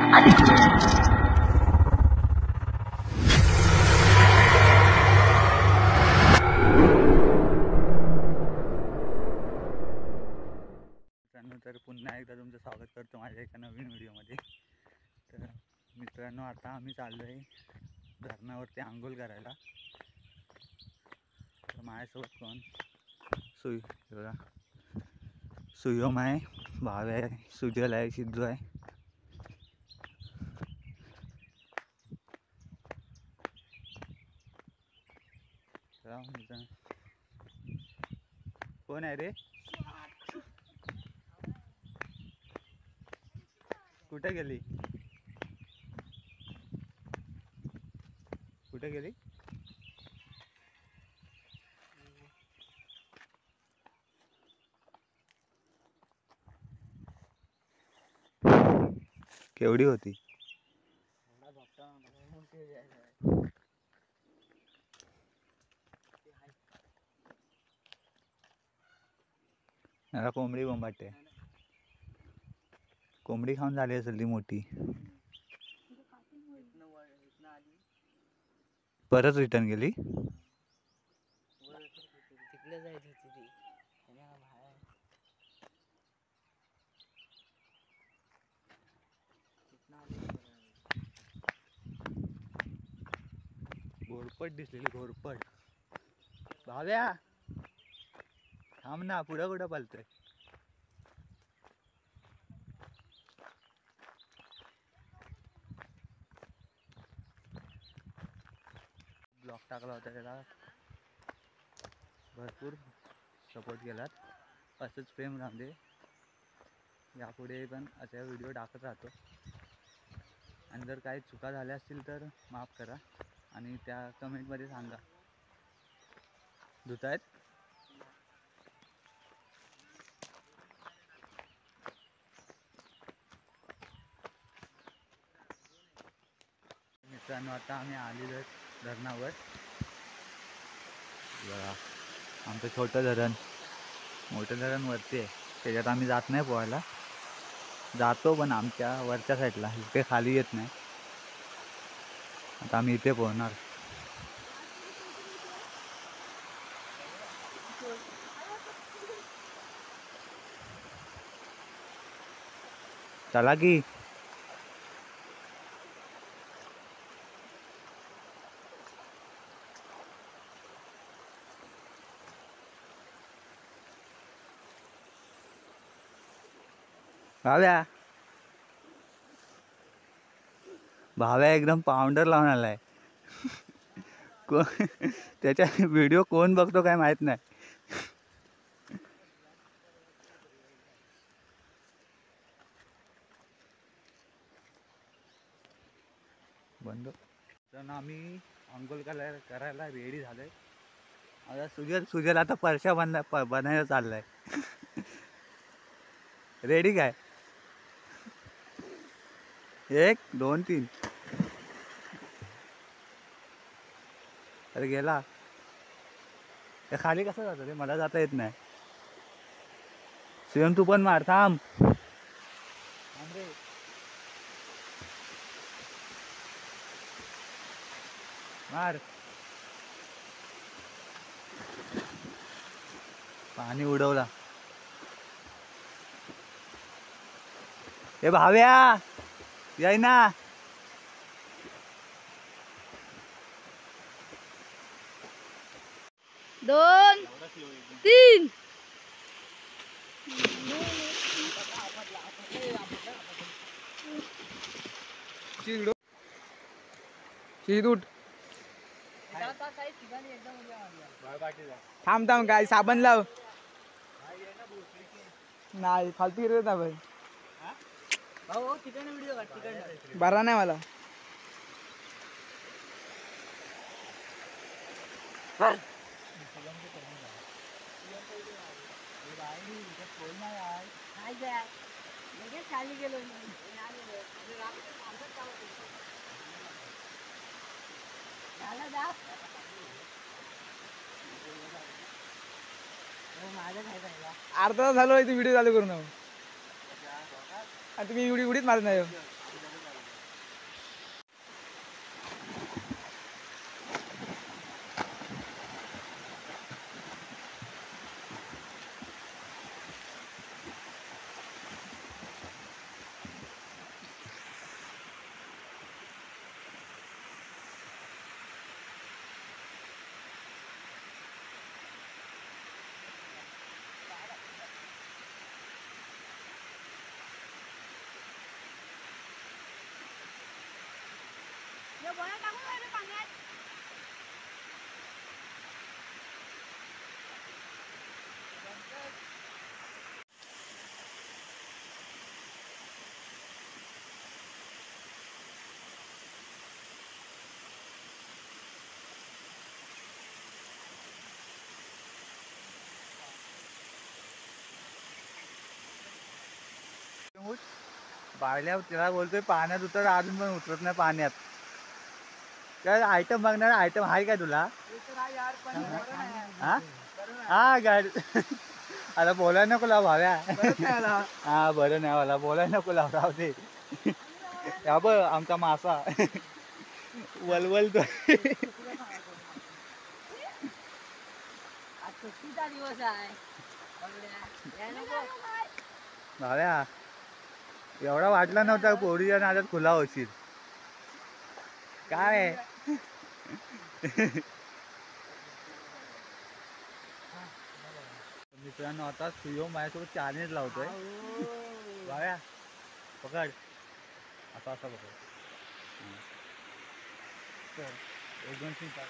तर पुन्हा एकदा तुमचं स्वागत करतो माझ्या एका नवीन व्हिडिओमध्ये. तर मित्रांनो, आता आम्ही चाललो आहे धरणावरती आंघोळ करायला. तर माझ्यासोबत कोण सुयम आहे, भाव आहे, सुजल आहे, सिद्धू आहे. कोण आहे रे? कुठे गेली? कुठे गेली? केवढी होती? मला कोंबडी बोंबाटे. कोंबडी खाऊन झाली असेल ती मोठी. परत रिटर्न गेली. घोरपट दिसलेली, घोरपट. भाव्या थांब ना, पुढं कुठं पळतोय? ब्लॉग टाकला होता, त्याला भरपूर सपोर्ट केलात. असंच प्रेम राहू दे, यापुढे पण अशा व्हिडिओ टाकत राहतो. आणि जर काही चुका झाल्या असतील तर माफ करा आणि त्या कमेंटमध्ये सांगा. धुतायत मित्रांनो. आता आम्ही आलेलो धरणावर. बघा, आमचं छोटं धरण. मोठं धरण वरती आहे, त्याच्यात आम्ही जात नाही पोहायला. जातो पण आमच्या वरच्या साईडला, इथे खाली येत नाही. आता आम्ही इथे पोहणार. चला की. भाव्या एकदम पावडर लावून आलाय. त्याच्या व्हिडिओ कोण बघतो काय माहित नाही. बंद. तर आम्ही आंघोळ करायला रेडी झालोय. आता सुजल आता परशा बनायला चाललाय. रेडी काय? 1 2 3. अरे गेला. ते खाली कसं जातं रे? मला जाता येत नाही. सुयम तू पण मार. थांब रे. मार. पाणी उडवला. ए भाव्या याय ना. दोन 3. उठ. थांब काय साबण लाव. नाही फालतू गिरत ना भाई. बरा नाही मला. अर्धा तास झालो व्हिडिओ चालू करून. तुम्ही एवढीच मारत नाही. बायल्या तिला बोलतोय पाण्यात उतर, अजून पण उतरत नाही पाण्यात. काय आयटम बघणार, आयटम आहे काय तुला? हा हा गाडी आता बोलायला नको लाव भाव्या. हा बरं नाही मला बोलायला नको लाव, राहू दे. हा बघ आमचा मासा वलवलतोय. दिवस आहे भाव्या एवढा वाटला नव्हता पोरीच्या नादात खुला होशील. काय मित्रांनो आता सुयो माझ्यासोबत चॅलेंज लावतोय. भाव्या पकड, असा असा पकड. एक दोन तीन चार.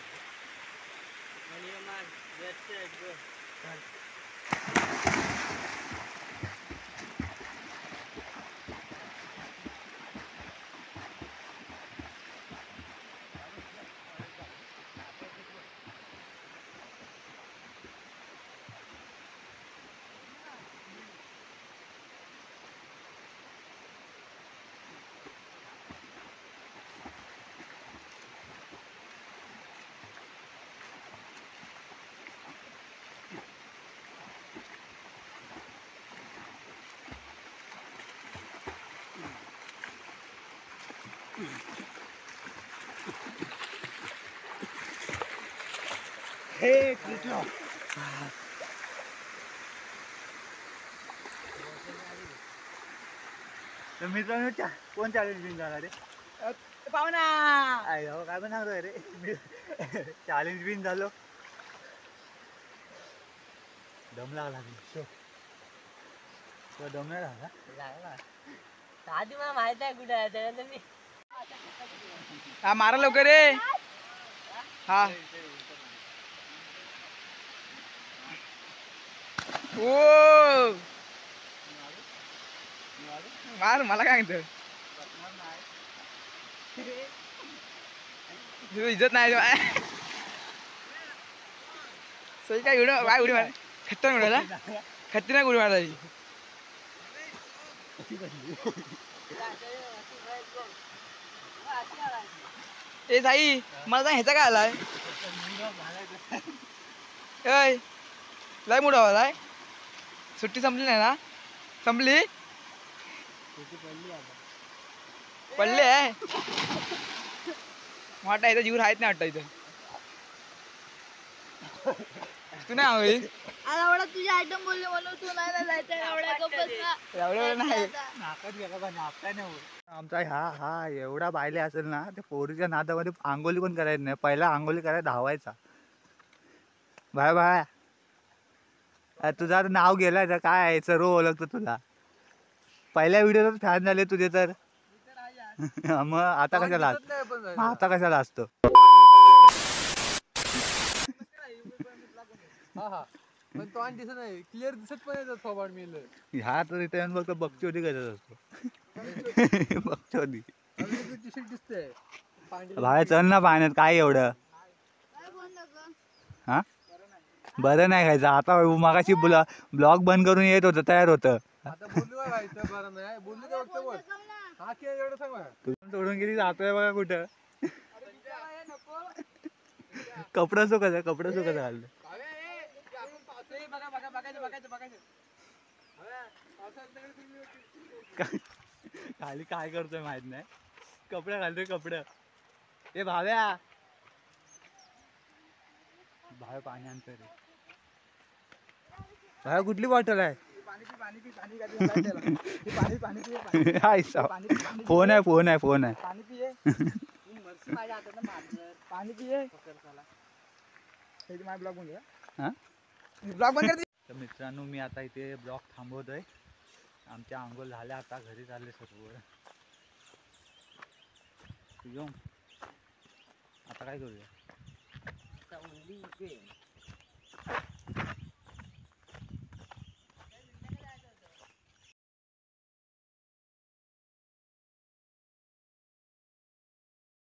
हे कृष्ण तर मित्रांनो कोण चॅलेंज विन झाला रे? पाहुणा काय पण सांगतोय रे, मी चॅलेंज विन झालो. दम लागला दम नाही लागला. आधी मला माहित आहे कुठे आहे त्याच्यानंतर मी हा मारा लवकर रे. हा ओ मार, मला काय म्हणतो इज्जत नाही. सही काय उडी, काय उडी मार, खतरनाक उडाला, खतरनाक उडी मारला. ए साई मला सांग ह्याचा काय आलाय? लय मोठा आलाय. सुट्टी संपली नाही ना? संपली पडले आहे वाटा इथं जीव राहत नाही वाटतं इथं. तू नाही होईल एवढा तुझे आयटम बोलले म्हणून तू नाही जायचं. एवढं नाही. नाकात गेला का नाका नाही होत आमचा. हा एवढा बायले असेल ना ते पोरीच्या नादामध्ये आंघोली पण करायची नाही. पहिला आंघोली करायला धावायचा. बाय बाय तुझं आता नाव गेलाय तर काय आहे, सर्व ओळखतो तुला. पहिल्या व्हिडिओच फॅन झाले तुझे तर. मग आता कशाला, आता कशाला असतो. पण तो आणि दिसत नाही, क्लिअर दिसत पण येतात फॉरवर्ड मेल. ह्या तर इथे फक्त बकचोदी करत असतो. बकचोदी दिसते. बाहेर चल ना पाण्यात, काय एवढं. हा बरं नाही खायचं आता. मगाशी ब्लॉग बंद करून येत होतं, तयार होतं. सोडून किती जातोय बघा कुठं. कपडा सुकायचं, कपडा सुकायचं घाललं. खाली काय करतोय माहित नाही, कपडा घालतोय कपडा. ए भाव्या, भाव्या पाणी आणतोय रे. भाव्या कुठली बॉटल आहे? फोन आहे, फोन आहे, फोन आहे. पाणी पिये, पाणी पिये. ब्लॉग बंद कर. तर मित्रांनो मी आता इथे ब्लॉग थांबवतोय. आमच्या आंघोळ झाल्या, आता घरी चालले सर्व. आता काय करूया? आता उंडी इकडे.